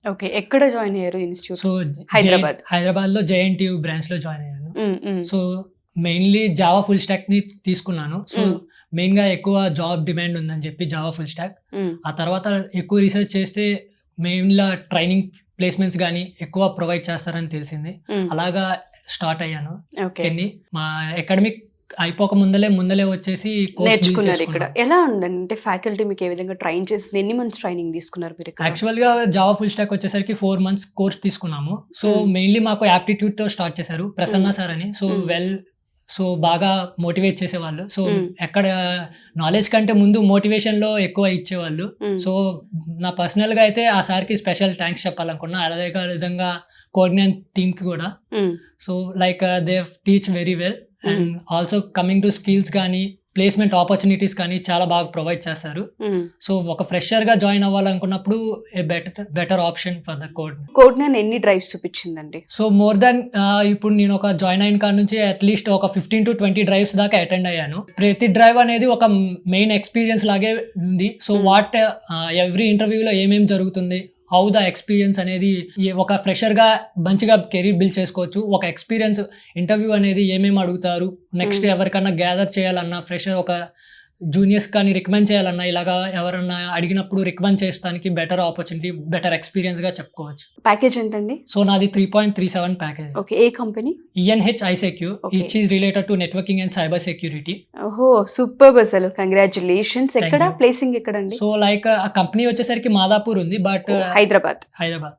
Okay. ఎక్కడ join అయ్యారు institute? So Hyderabad. హైదరాబాద్‌లో జేఎన్‌టీయూ బ్రాంచ్‌లో జాయిన్ అయ్యాను. హ్మ్. సో మెయిన్‌లీ జావా ఫుల్ స్టాక్‌ని తీసుకున్నాను. సో హ్మ్. మెయిన్‌గా ఎక్కువ జాబ్ డిమాండ్ ఉందని చెప్పి జావా ఫుల్ స్టాక్. హ్మ్. ఆ తర్వాత ఎక్కువ రీసెర్చ్ చేస్తే మెయిన్‌గా ట్రైనింగ్ ప్లేస్‌మెంట్స్ గాని ఎక్కువ ప్రొవైడ్ చేస్తారని తెలిసింది. హ్మ్. అలాగా స్టార్ట్ అయ్యాను. ఓకే. కెన్ని మా అకాడమిక్ అయిపోక ముందలే వచ్చేసి కోర్స్ బిల్డ్ నేర్చుకున్నారు ఇక్కడ. చేసుకున్నాను. ఎలా ఉందండి? అంటే ఫ్యాకల్టీ మీకు ఏ విధంగా ట్రైన్ చేసింది? ఎన్ని మంత్స్ ట్రైనింగ్ తీసుకున్నారు మీరు ఇక్కడ? యాక్చువల్‌గా జావా ఫుల్ స్టాక్ వచ్చేసరికి 4 మంత్స్ కోర్స్ తీసుకున్నాము. సో హ్మ్. మెయిన్‌లీ మాకు యాప్టిట్యూడ్‌తో స్టార్ట్ చేశారు. ప్రసన్న సార్ అని. హ్మ్. సో బాగా మోటివేట్ చేసేవాళ్ళు. సో హ్మ్. ఎక్కడ నాలెడ్జ్ కంటే ముందు మోటివేషన్‌లో ఎక్కువ ఇచ్చేవాళ్ళు. హ్మ్. సో నా పర్సనల్‌గా అయితే ఆ సార్‌కి స్పెషల్ థాంక్స్ చెప్పాలనుకున్నా. అదే విధంగా కోఆర్డినేట్ టీమ్‌కి కూడా. Hmm. So like they teach very well and hmm. Also coming to skills గానీ, ప్లేస్‌మెంట్ ఆపర్చునిటీస్ కానీ చాలా బాగా ప్రొవైడ్ చేస్తారు. హ్మ్. సో ఒక ఫ్రెషర్‌గా జాయిన్ అవ్వాలనుకున్నప్పుడు a better option for the code. కోడ్9 ఎన్ని డ్రైవ్స్ చూపించిందండి? సో మోర్ దాన్ ఇప్పుడు నేను ఒక జాయిన్ అయిన కాడ నుంచి అట్‌లీస్ట్ ఒక 15-20 డ్రైవ్స్ దాకా అటెండ్ అయ్యాను. ప్రతి డ్రైవ్ అనేది ఒక మెయిన్ ఎక్స్‌పీరియన్స్ లాగే ఉంది. సో ఎవ్రీ ఇంటర్వ్యూలో ఏమేం జరుగుతుంది? హౌ ద ఎక్స్‌పీరియన్స్ అనేది ఒక ఫ్రెషర్‌గా మంచిగా కెరీర్ బిల్డ్ చేసుకోవచ్చు. ఒక ఎక్స్‌పీరియన్స్ ఇంటర్వ్యూ అనేది ఏమేమి అడుగుతారు? నెక్స్ట్ హ్మ్. ఎవరికన్నా గ్యాదర్ చేయాలన్నా ఫ్రెషర్ ఒక జూనియర్స్ కానీ రికమెండ్ చేయాలన్నా ఇలాగా ఎవరన్నా అడిగినప్పుడు రికమెండ్ చేస్తానికి బెటర్ ఆపర్చునిటీ, బెటర్ ఎక్స్‌పీరియన్స్‌గా చెప్పుకోవచ్చు. ప్యాకేజ్ ఎంతండి? సో నాది 3.37 package. Okay. A company? ENH ISECU okay. Which is related to networking and cyber security. ఓహో! సూపర్బ్ అసలు. కంగ్రాచ్యులేషన్స్. థాంక్ ఎక్కడ? యూ. ప్లేసింగ్ ఎక్కడండి? సో లైక్ ఆ కంపెనీ వచ్చేసరికి మాదాపూర్ ఉంది. బట్ ఓహ్! హైదరాబాద్. హైదరాబాద్.